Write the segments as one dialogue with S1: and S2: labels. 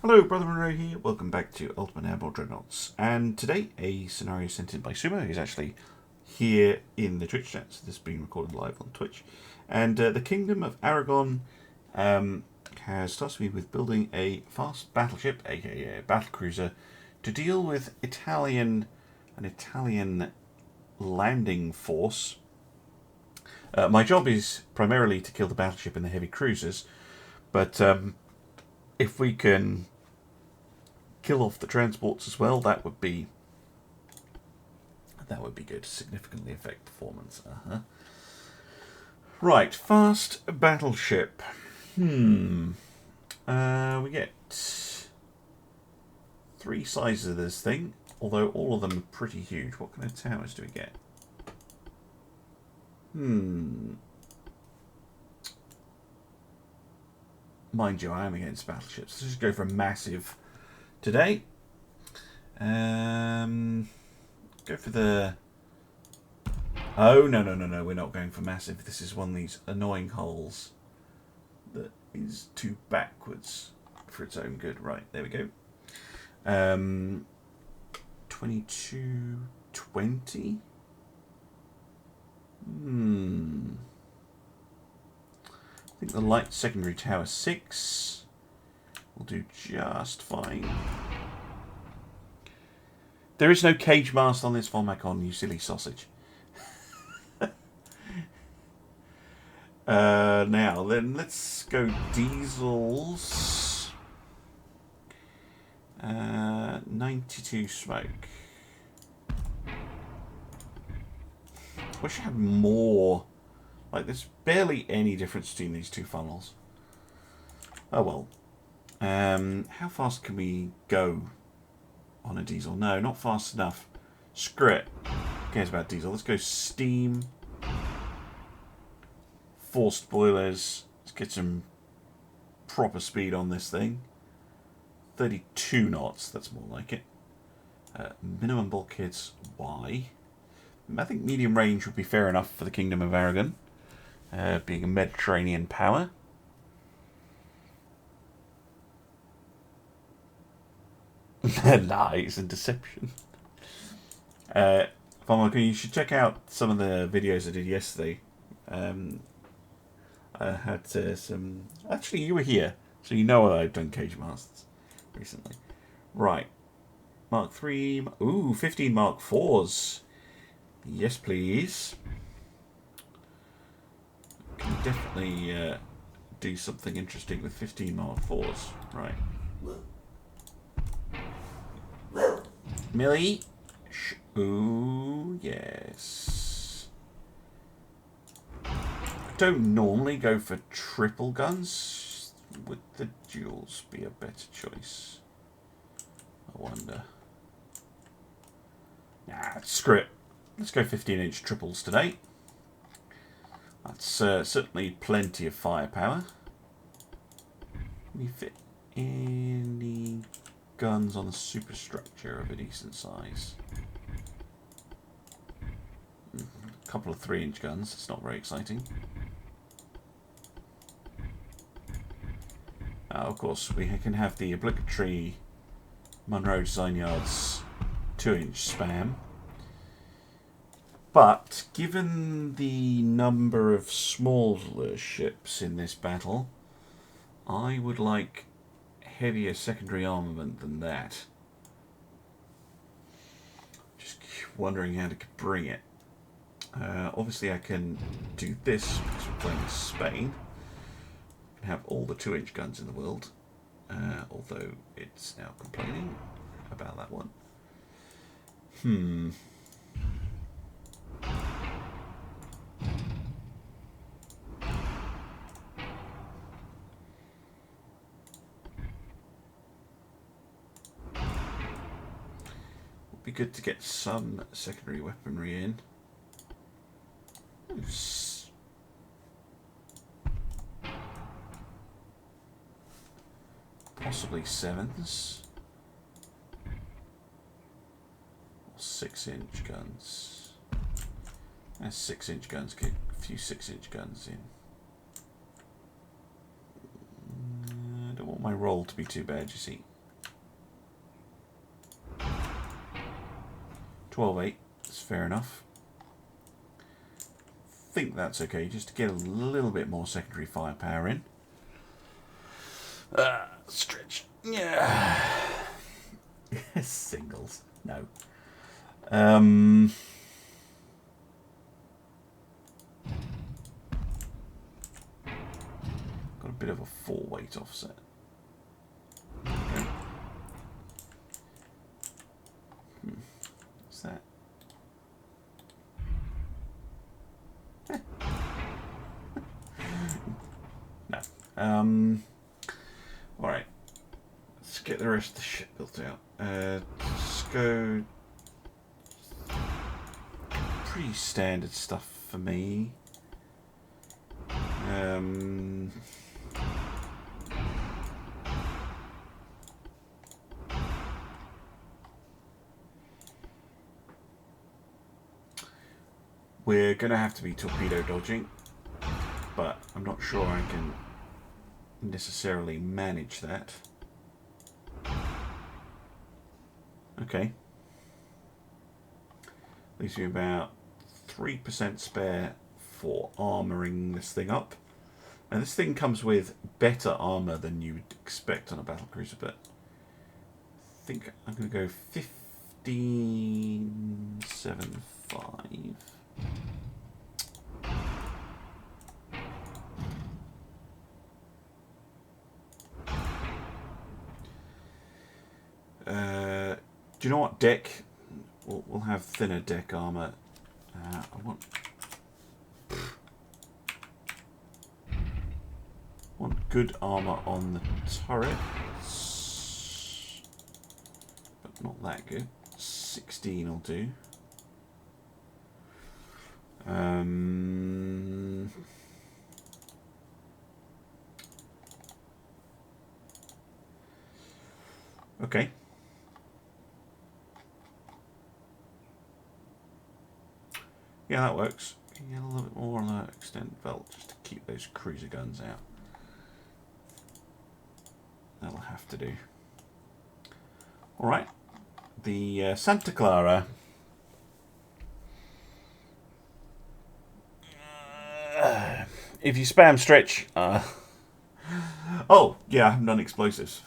S1: Hello, Brother Monroe here. Welcome back to Ultimate Admiral Dreadnoughts. And today, a scenario sent in by Sumo, who's actually here in the Twitch chat. So this is being recorded live on Twitch. And the Kingdom of Aragon has tasked me with building a fast battleship, aka a battlecruiser, to deal with an Italian landing force. My job is primarily to kill the battleship and the heavy cruisers, but if we can kill off the transports as well, that would be good. Significantly affect performance. Right, fast battleship. We get 3 sizes of this thing, although all of them are pretty huge. What kind of towers do we get? Mind you, I am against battleships. Let's just go for a massive today. Go for the... Oh, no, we're not going for massive. This is one of these annoying holes that is too backwards for its own good. Right, there we go. 2220. I think the light secondary tower 6 will do just fine. There is no cage mast on this Volmacon, you silly sausage. Now then, let's go diesels. 92 smoke. Wish I had more. Like, there's barely any difference between these two funnels. Oh well. How fast can we go on a diesel? No, not fast enough. Screw it. Who cares about diesel? Let's go steam. Forced boilers. Let's get some proper speed on this thing. 32 knots. That's more like it. Minimum bulkheads. Y. I think medium range would be fair enough for the Kingdom of Aragon. Being a Mediterranean power. Lies and deception. You should check out some of the videos I did yesterday. I had some... Actually, you were here, so you know I've done cage masts recently. Right. Mark 3... Ooh, 15 Mark 4s. Yes, please. Can definitely do something interesting with 15 Mark 4s. Right. Millie. Ooh, yes. Don't normally go for triple guns. Would the duals be a better choice? I wonder. Nah, screw it. Let's go 15-inch triples today. That's certainly plenty of firepower. Can we fit any guns on the superstructure of a decent size? A couple of 3-inch guns. It's not very exciting. Of course, we can have the obligatory Monroe Design Yards 2-inch spam. But, given the number of smaller ships in this battle, I would like heavier secondary armament than that. Just wondering how to bring it. Obviously I can do this because we're playing Spain. I can have all the 2-inch guns in the world, although it's now complaining about that one. Would be good to get some secondary weaponry in. Possibly 7s. Or 6-inch guns. 6-inch guns, get a few 6-inch guns in. I don't want my roll to be too bad, you see. 12-8, that's fair enough. I think that's okay, just to get a little bit more secondary firepower in. Stretch. Yeah. Singles. No. Got a bit of a 4-weight offset. Okay. What's that? No. Alright. Let's get the rest of the ship built out. Let's go. Pretty standard stuff for me. We're going to have to be torpedo dodging, but I'm not sure I can necessarily manage that. Okay. Leaves me about 3% spare for armouring this thing up. Now this thing comes with better armour than you would expect on a battlecruiser, but I think I'm going to go 15.75. Do you know what deck? We'll have thinner deck armour. I want good armour on the turrets, but not that good. 16 will do. Okay. Yeah, that works. Can you get a little bit more on the extended belt just to keep those cruiser guns out? That'll have to do. Alright. The Santa Clara. If you spam stretch... Oh, yeah, I haven't done explosives.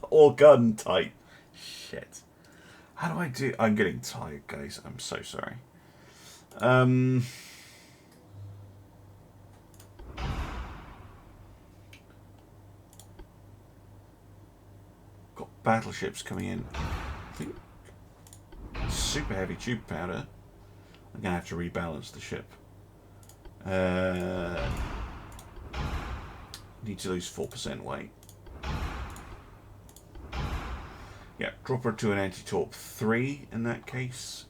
S1: Or gun type. Shit. How do I do... I'm getting tired, guys. I'm so sorry. Got battleships coming in. I think super heavy tube powder. I'm gonna have to rebalance the ship. Need to lose 4% weight. Yeah, drop her to an anti-torp 3 in that case.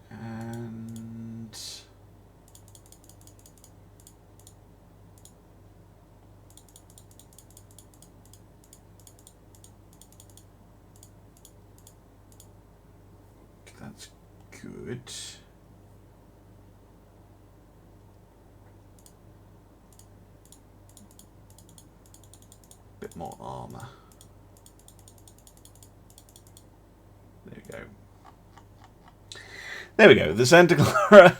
S1: And that's good. Bit more armor. There we go. There we go, the Santa Clara.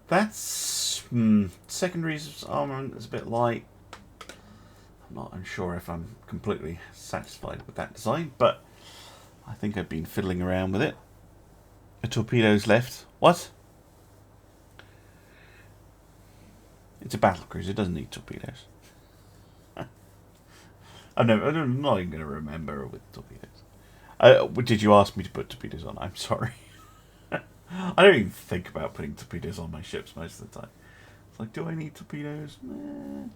S1: That's secondaries armament is a bit light. I'm not unsure if I'm completely satisfied with that design, but I think I've been fiddling around with it. A torpedo's left. What? It's a battlecruiser, it doesn't need torpedoes. I'm not even going to remember with torpedoes. Did you ask me to put torpedoes on? I'm sorry. I don't even think about putting torpedoes on my ships most of the time. It's like, do I need torpedoes? Nah.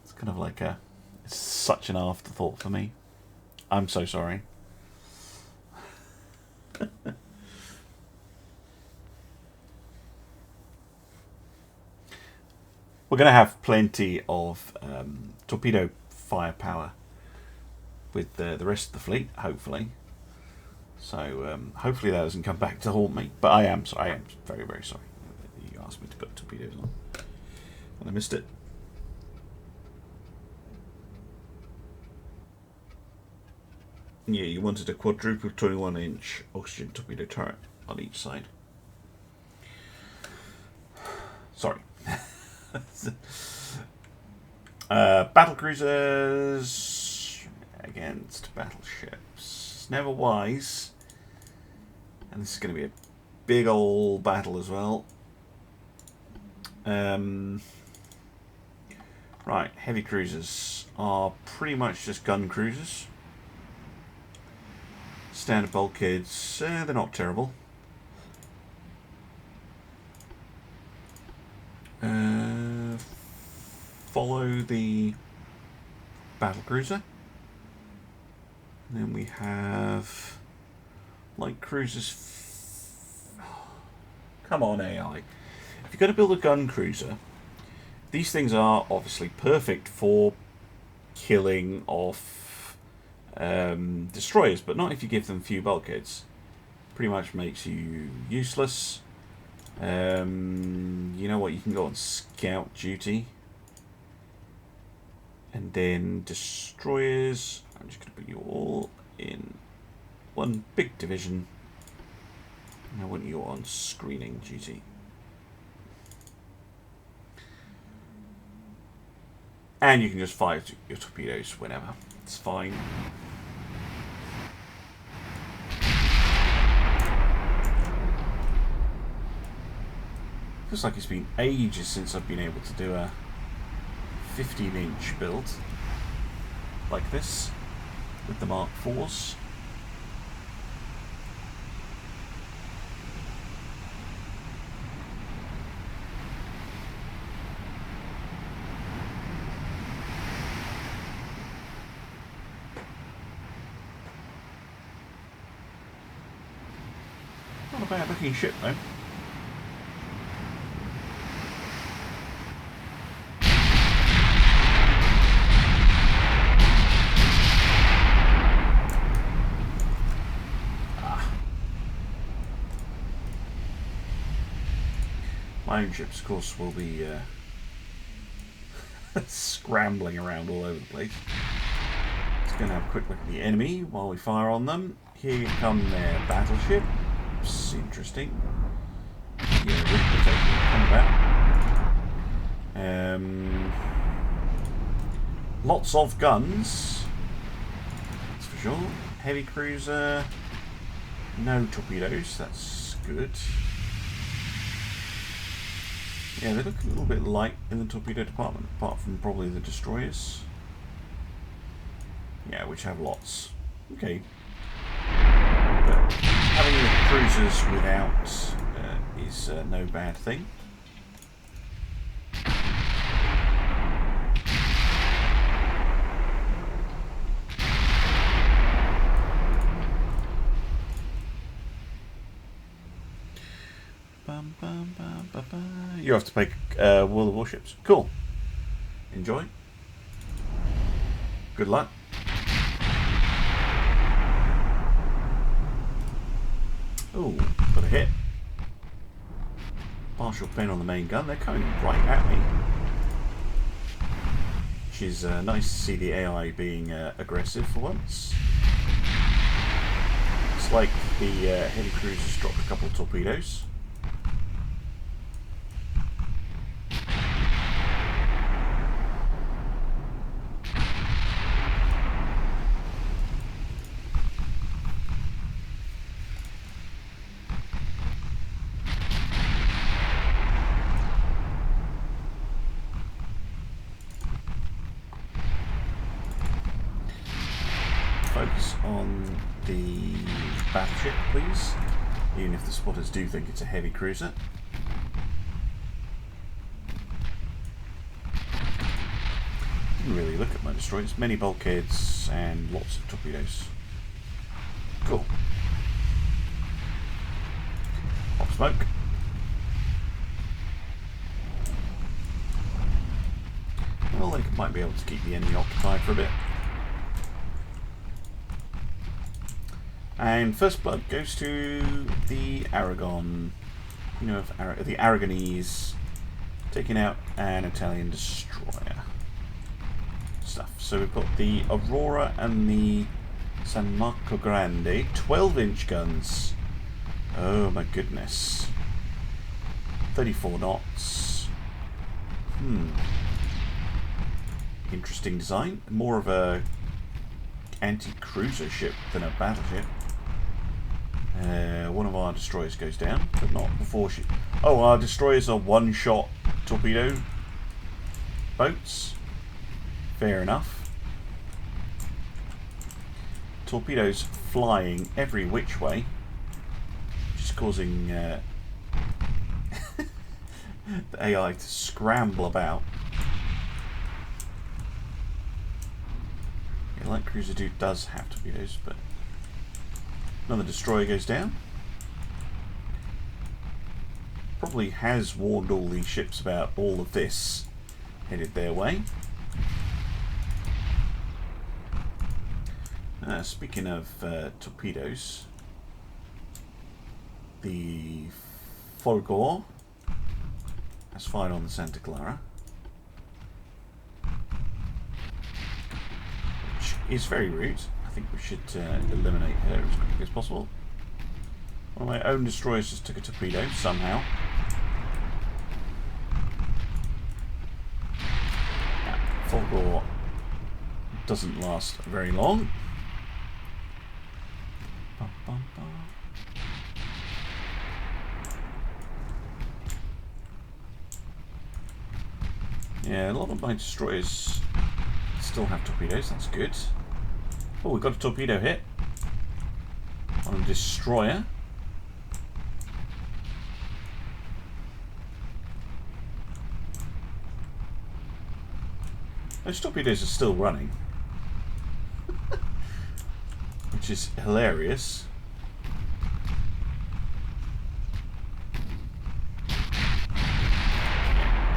S1: It's kind of like it's such an afterthought for me. I'm so sorry. We're going to have plenty of torpedo firepower with the rest of the fleet, hopefully. So hopefully that doesn't come back to haunt me. But I am sorry. I am very, very sorry. You asked me to put torpedoes on, and I missed it. Yeah, you wanted a quadruple 21-inch oxygen torpedo turret on each side. Sorry. Battle cruisers against battleships. Never wise. And this is going to be a big old battle as well. Right, heavy cruisers are pretty much just gun cruisers. Standard bulkheads, they're not terrible. Follow the battle cruiser. And then we have light cruisers. Come on, AI. If you're going to build a gun cruiser, these things are obviously perfect for killing off destroyers, but not if you give them few bulkheads. Pretty much makes you useless. You know what? You can go on scout duty. And then destroyers. I'm just going to put you all in one big division. And I want you on screening duty. And you can just fire your torpedoes whenever. It's fine. Feels like it's been ages since I've been able to do a 15-inch build like this with the Mark IVs. Not a bad looking ship though. My own ships, of course, will be scrambling around all over the place. Just going to have a quick look at the enemy while we fire on them. Here come their battleships. Interesting. Yeah, lots of guns. That's for sure. Heavy cruiser. No torpedoes. That's good. Yeah, they look a little bit light in the torpedo department, apart from probably the destroyers. Yeah, which have lots. Okay. But having the cruisers without is no bad thing. You have to play World of Warships. Cool. Enjoy. Good luck. Oh, got a hit. Partial pen on the main gun. They're coming right at me. Which is nice to see the AI being aggressive for once. Looks like the heavy cruisers dropped a couple of torpedoes. Focus on the battleship, please, even if the spotters do think it's a heavy cruiser. Didn't really look at my destroyers. Many bulkheads and lots of torpedoes. Cool. Pop smoke. Well, they might be able to keep the enemy occupied for a bit. And first blood goes to the Aragon. You know, the Aragonese taking out an Italian destroyer. Stuff. So we've got the Aurora and the San Marco Grande, 12-inch guns. Oh my goodness. 34 knots. Interesting design. More of a anti-cruiser ship than a battleship. One of our destroyers goes down, but not before she... Oh, our destroyers are one-shot torpedo boats. Fair enough. Torpedoes flying every which way, just causing the AI to scramble about. Yeah, light cruiser dude does have torpedoes, but another destroyer goes down. Probably has warned all these ships about all of this headed their way. Speaking of torpedoes, the Folgore has fired on the Santa Clara, which is very rude. I think we should eliminate her as quickly as possible. One of my own destroyers just took a torpedo somehow. Folgore doesn't last very long. Yeah, a lot of my destroyers still have torpedoes, that's good. Oh, we've got a torpedo hit on a destroyer. Those torpedoes are still running, which is hilarious.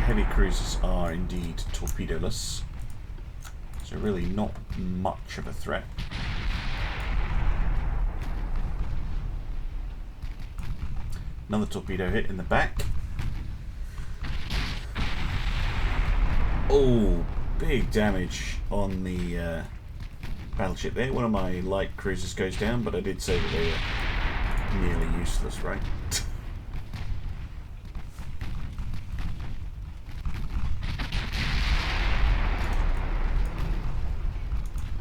S1: Heavy cruisers are indeed torpedoless, so really not much of a threat. Another torpedo hit in the back. Oh, big damage on the battleship there. One of my light cruisers goes down, but I did say that they were nearly useless, right?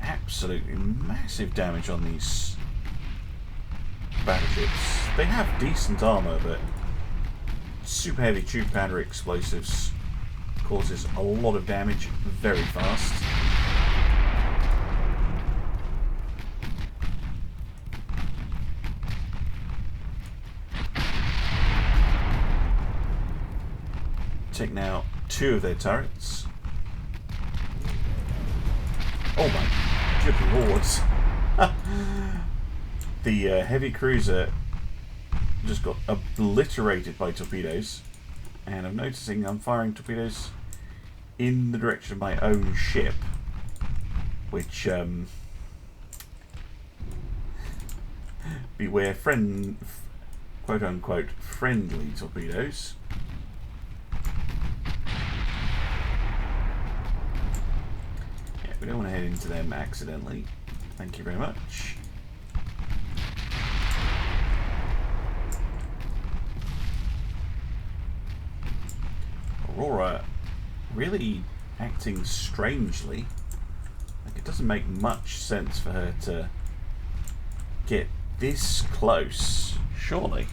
S1: Absolutely massive damage on these battleships. They have decent armour, but super heavy tube powder explosives causes a lot of damage very fast. Take now 2 of their turrets. Oh my good lords. The heavy cruiser just got obliterated by torpedoes, and I'm noticing I'm firing torpedoes in the direction of my own ship, which beware quote unquote friendly torpedoes. Yeah, we don't want to head into them accidentally. Thank you very much. Aurora really acting strangely. Like, it doesn't make much sense for her to get this close, surely.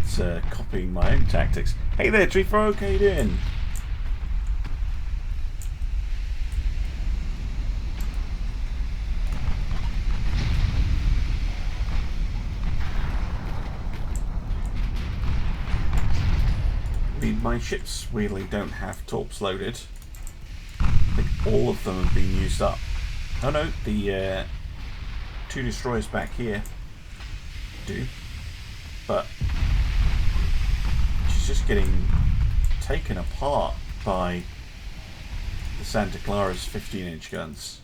S1: It's copying my own tactics. Hey there, Treefrog, how you doing? My ships really don't have torps loaded. I think all of them have been used up. Oh no, the 2 destroyers back here do, but she's just getting taken apart by the Santa Clara's 15-inch guns.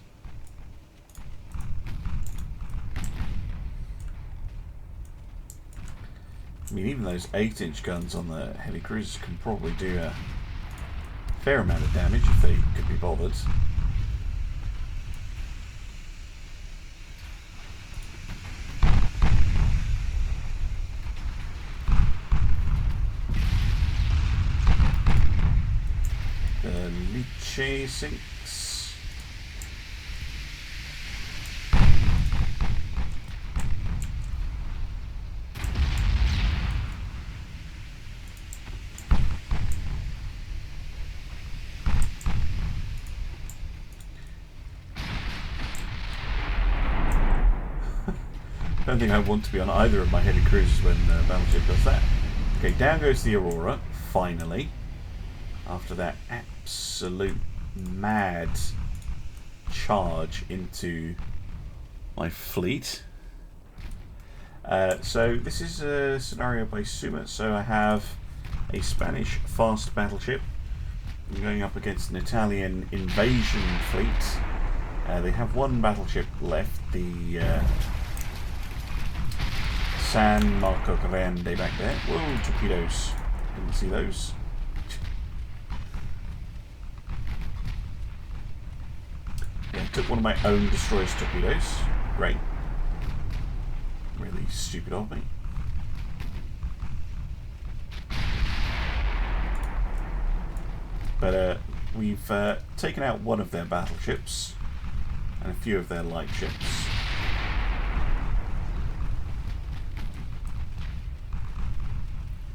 S1: I mean, even those 8-inch guns on the heavy cruisers can probably do a fair amount of damage if they could be bothered. The Liche sinks. I don't think I want to be on either of my heavy cruisers when the battleship does that. Okay, down goes the Aurora, finally. After that absolute mad charge into my fleet. So this is a scenario by Suma. So I have a Spanish fast battleship. I'm going up against an Italian invasion fleet. They have one battleship left, the San Marco Grande back there. Whoa, torpedoes. Didn't see those. Yeah, took one of my own destroyer's torpedoes. Great. Really stupid of me. But we've taken out one of their battleships and a few of their light ships.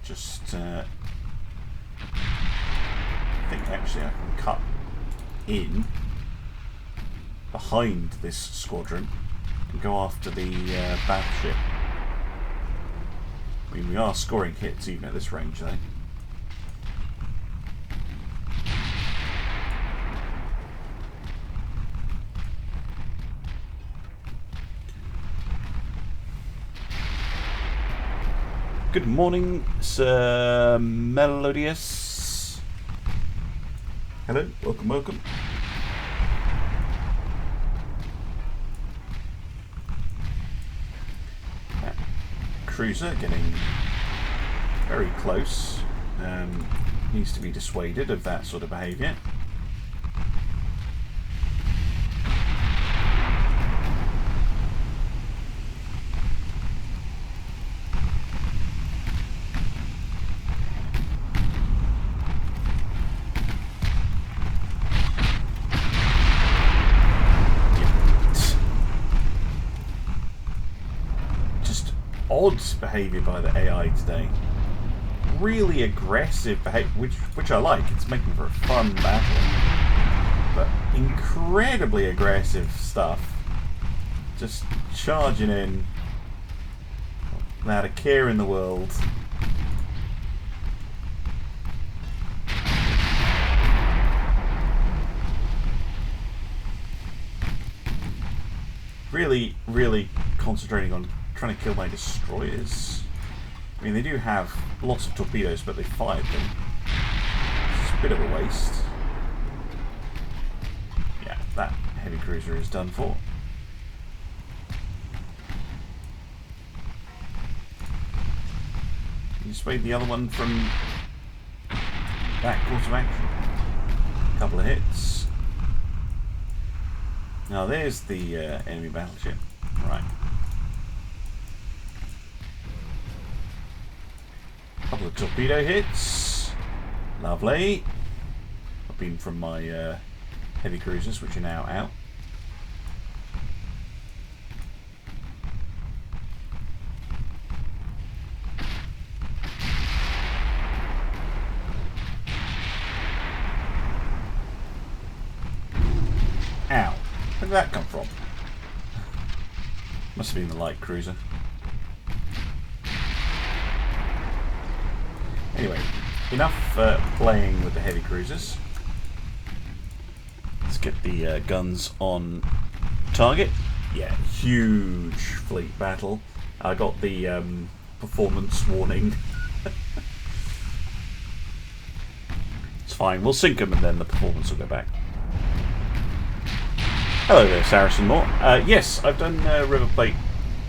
S1: Just I think actually I can cut in behind this squadron and go after the battleship. I mean, we are scoring hits even at this range though. Good morning, Sir Melodious. Hello, welcome, welcome. That cruiser getting very close. Needs to be dissuaded of that sort of behaviour. Odd behaviour by the AI today. Really aggressive behaviour, which I like. It's making for a fun battle. But incredibly aggressive stuff. Just charging in without a care in the world. Really, really concentrating on trying to kill my destroyers. I mean, they do have lots of torpedoes, but they fired them. It's a bit of a waste. Yeah, that heavy cruiser is done for. You spade the other one from that course of action. A couple of hits. Now there's the enemy battleship. Right. Couple of torpedo hits. Lovely. I've been from my heavy cruisers, which are now out. Ow. Where did that come from? Must have been the light cruiser. Anyway, enough playing with the heavy cruisers. Let's get the guns on target. Yeah, huge fleet battle. I got the performance warning. It's fine, we'll sink them and then the performance will go back. Hello there, Saracen Moore. Yes, I've done River Plate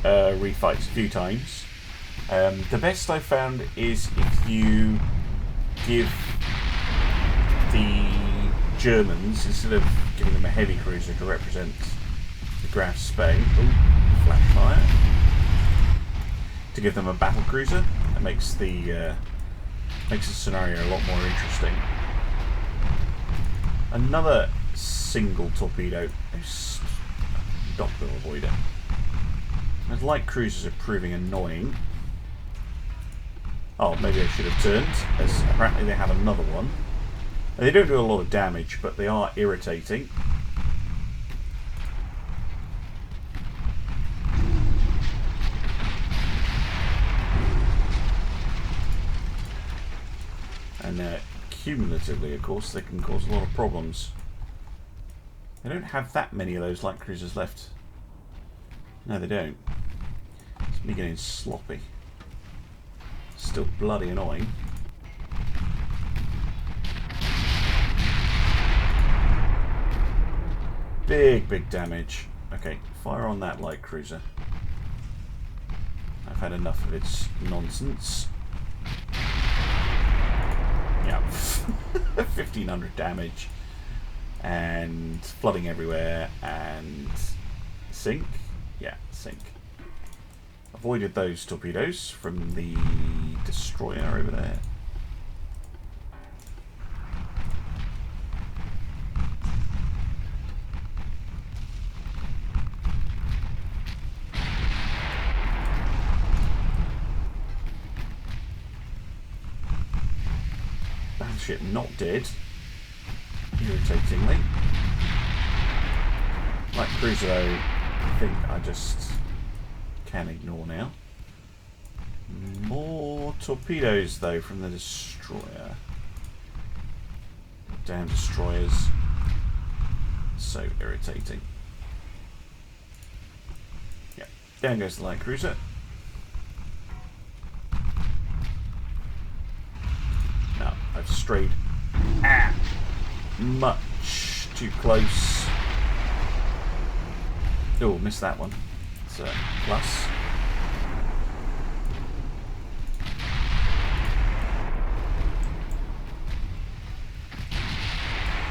S1: refights a few times. The best I've found is if you give the Germans, instead of giving them a heavy cruiser to represent the Graf Spee, flash fire, to give them a battle cruiser. That makes the scenario a lot more interesting. Another single torpedo. Dock will avoid it. Those light cruisers are proving annoying. Oh, maybe I should have turned, as apparently they have another one. And they don't do a lot of damage, but they are irritating. And cumulatively, of course, they can cause a lot of problems. They don't have that many of those light cruisers left. No, they don't. It's me getting sloppy. Still bloody annoying. Big damage. Okay, fire on that light cruiser. I've had enough of its nonsense. Yeah, 1500 damage. And flooding everywhere. And sink. Yeah, sink. Avoided those torpedoes from the destroyer over there. Battleship not dead, irritatingly. Light cruiser though, I think I just can ignore now. More torpedoes though from the destroyer. Damn destroyers. So irritating. Yeah, down goes the light cruiser. Now I've strayed much too close. Oh, missed that one. It's a plus.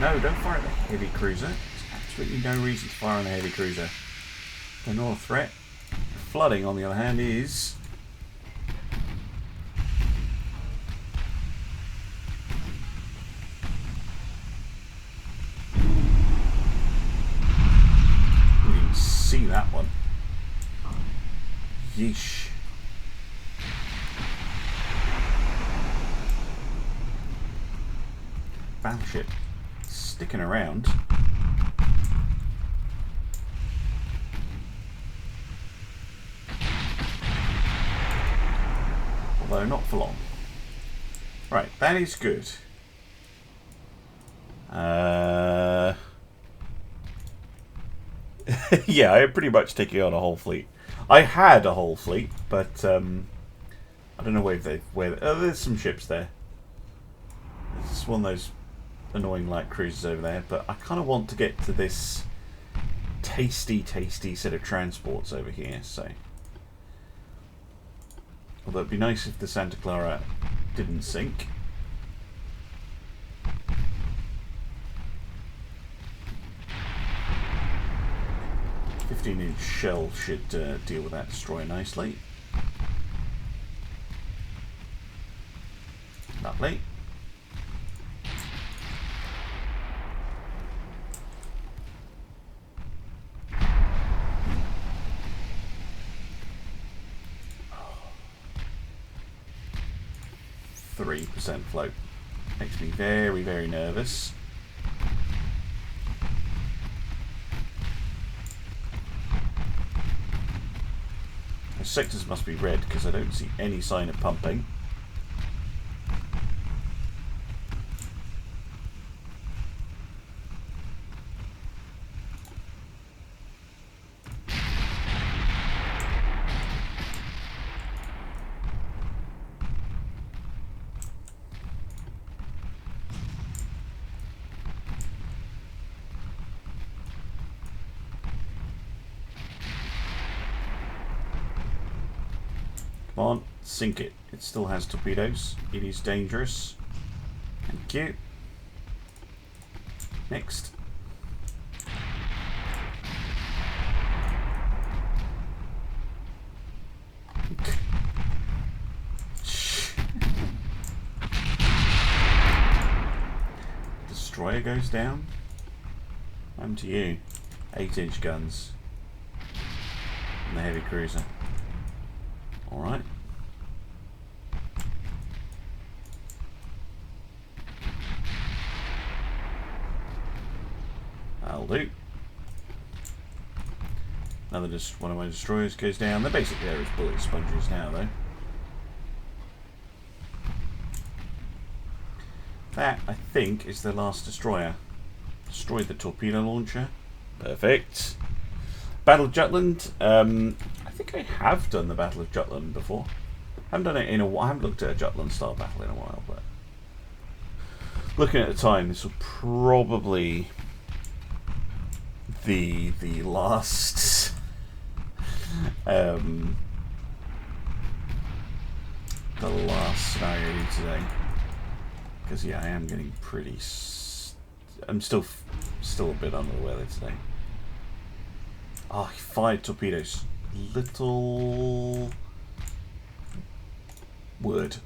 S1: No, don't fire at the heavy cruiser. There's absolutely no reason to fire on a heavy cruiser. They're not a threat. Flooding, on the other hand, is... We didn't see that one. Yeesh. Battleship sticking around. Although not for long. Right, that is good. Yeah, I pretty much taking on a whole fleet. I had a whole fleet, but I don't know where there's some ships there. It's one of those annoying light cruisers over there, but I kind of want to get to this tasty set of transports over here, so... Although it'd be nice if the Santa Clara didn't sink. A 15-inch shell should deal with that destroyer nicely. Lovely. .3% float. Makes me very nervous. The sectors must be red because I don't see any sign of pumping. Come on, sink it. It still has torpedoes. It is dangerous. Thank you. Next. Destroyer goes down. I'm to you. 8-inch guns. And the heavy cruiser. Alright. That'll do. Another one of my destroyers goes down. They're basically there as bullet sponges now, though. That, I think, is the last destroyer. Destroyed the torpedo launcher. Perfect. Battle of Jutland. I think I have done the Battle of Jutland before. I haven't done it in a while. I haven't looked at a Jutland style battle in a while, but looking at the time, this will probably the last the last scenario today. Because yeah, I am getting pretty. I'm still a bit under the weather today. Oh, he fired torpedoes. Little word.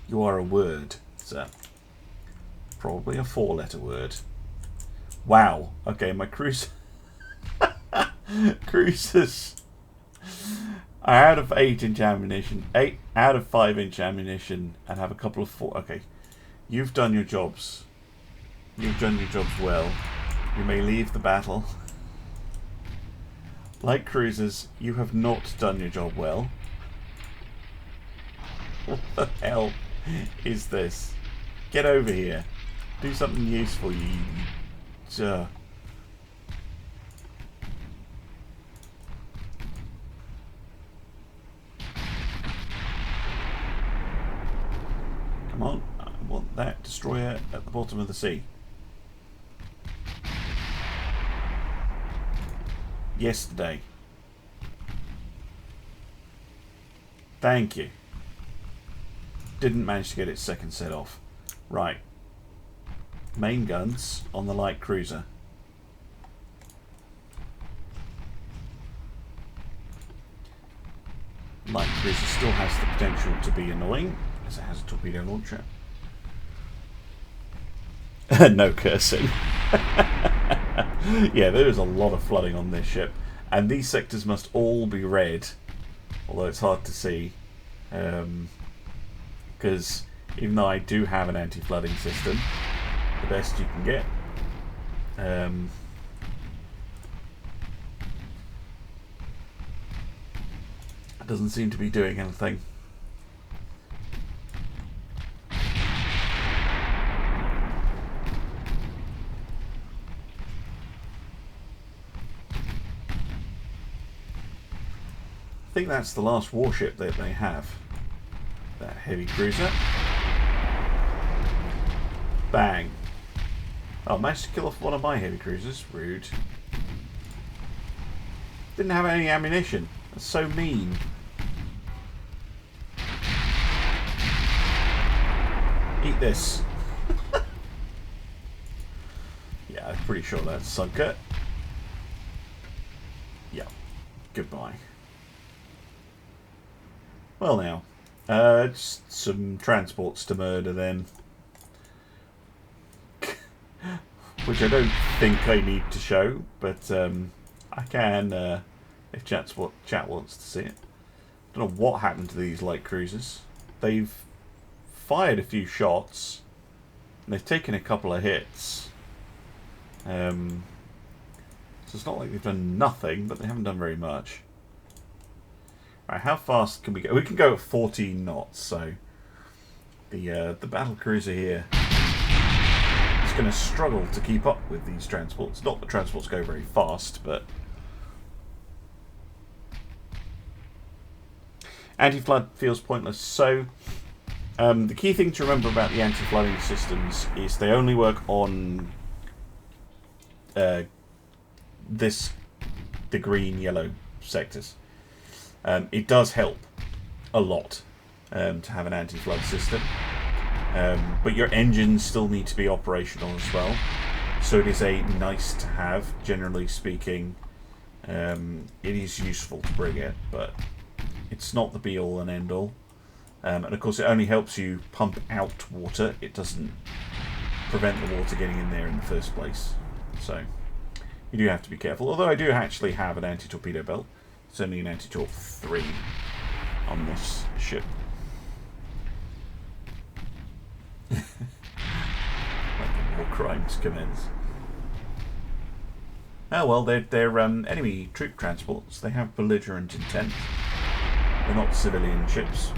S1: You are a word, sir. Probably a 4-letter word. Wow. Okay, my cruisers are out of 8-inch ammunition. 8 out of 5-inch ammunition, and have a couple of 4. Okay, you've done your jobs. You've done your jobs well. You may leave the battle. Like cruisers, you have not done your job well. What the hell is this? Get over here. Do something useful, you... Come on, I want that destroyer at the bottom of the sea. Yesterday. Thank you. Didn't manage to get its second set off. Right. Main guns on the light cruiser. Light cruiser still has the potential to be annoying, as it has a torpedo launcher. No cursing. Yeah, there is a lot of flooding on this ship, and these sectors must all be red, although it's hard to see, because even though I do have an anti-flooding system, the best you can get, it doesn't seem to be doing anything. I think that's the last warship that they have. That heavy cruiser. Bang. Oh, managed to kill off one of my heavy cruisers. Rude. Didn't have any ammunition. That's so mean. Eat this. Yeah, I'm pretty sure that's sunk it. Yeah. Goodbye. Well now, just some transports to murder then. Which I don't think I need to show, but I can if chat wants to see it. Don't know what happened to these light cruisers. They've fired a few shots, and they've taken a couple of hits. So it's not like they've done nothing, but they haven't done very much. Right, how fast can we go? We can go at 14 knots, so the battle cruiser here is going to struggle to keep up with these transports. Not that transports go very fast, but anti-flood feels pointless. So the key thing to remember about the anti-flooding systems is they only work on the green, yellow sectors. It does help a lot to have an anti-flood system. But your engines still need to be operational as well. So it is a nice to have, generally speaking. It is useful to bring it, but it's not the be-all and end-all. And of course it only helps you pump out water. It doesn't prevent the water getting in there in the first place. So you do have to be careful. Although I do actually have an anti-torpedo belt. It's only an anti-torp 3 on this ship. Like the war crimes commence. Oh well, they're enemy troop transports. They have belligerent intent. They're not civilian ships.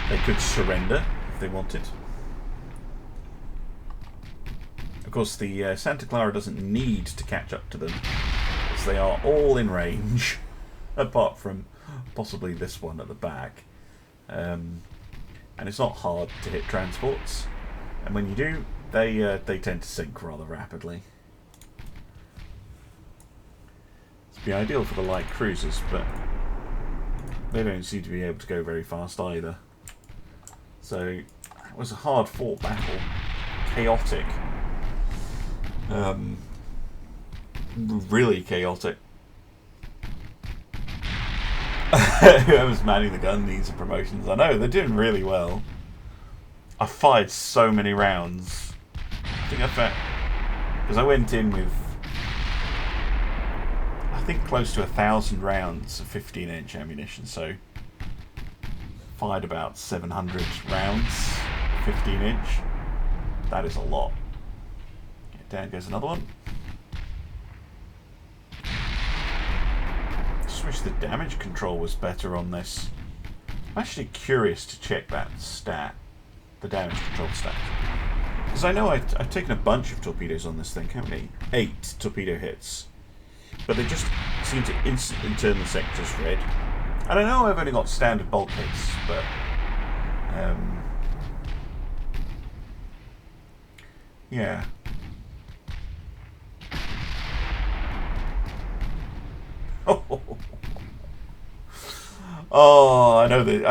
S1: They could surrender if they wanted. Of course, the Santa Clara doesn't need to catch up to them, as they are all in range, apart from possibly this one at the back. And it's not hard to hit transports, and when you do, they tend to sink rather rapidly. It'd be ideal for the light cruisers, but they don't seem to be able to go very fast either. So it was a hard-fought battle, chaotic. Really chaotic. Whoever's manning the gun needs some promotions. I know, they're doing really well. I fired so many rounds. I think I found... Because I went in with... I think close to 1,000 rounds of 15-inch ammunition, so... Fired about 700 rounds, 15-inch. That is a lot. Down goes another one. Just wish the damage control was better on this. I'm actually curious to check that stat, the damage control stat. Because I know I've taken a bunch of torpedoes on this thing. How many? 8 torpedo hits. But they just seem to instantly turn the sectors red. And I know I've only got standard bulkheads, but... yeah. Oh, I know these.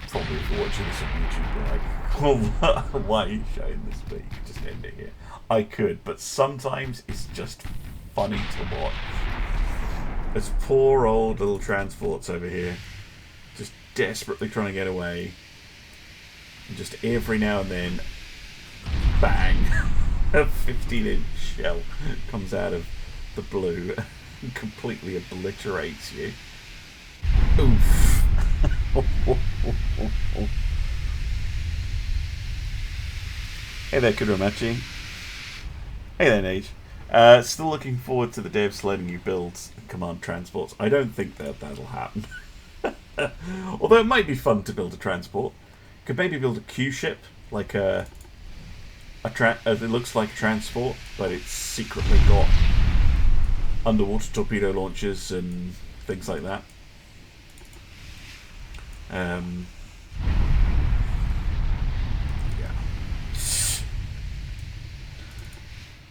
S1: Probably if you're watching this on YouTube, you're like, oh, why are you showing this? But you could just end it here. I could, but sometimes it's just funny to watch. There's poor old little transports over here, just desperately trying to get away. And just every now and then, bang, a 15-inch shell comes out of the blue and completely obliterates you. Oof. Hey there, Kudromachi. Hey there, Nage. Still looking forward to the day of letting you build command transports. I don't think that'll happen. Although it might be fun to build a transport. Could maybe build a Q ship, like it looks like a transport, but it's secretly got underwater torpedo launchers and things like that. Yeah.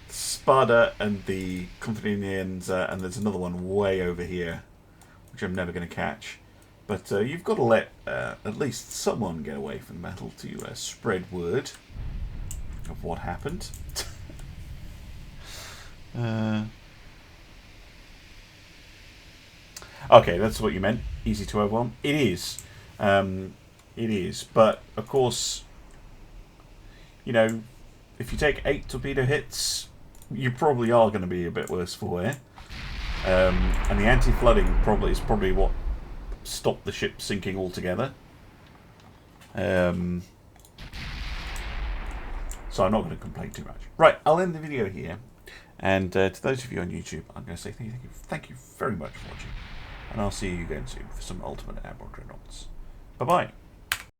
S1: Spada and the Confidentians, and there's another one way over here, which I'm never going to catch. But you've got to let at least someone get away from the metal to spread word of what happened. Okay, that's what you meant. Easy to overwhelm. It is. It is. But, of course, you know, if you take 8 torpedo hits, you probably are going to be a bit worse for wear. And the anti-flooding is probably what stopped the ship sinking altogether. So I'm not going to complain too much. Right, I'll end the video here. And to those of you on YouTube, I'm going to say thank you very much for watching. And I'll see you again soon for some Ultimate Admiral Dreadnoughts. Bye-bye.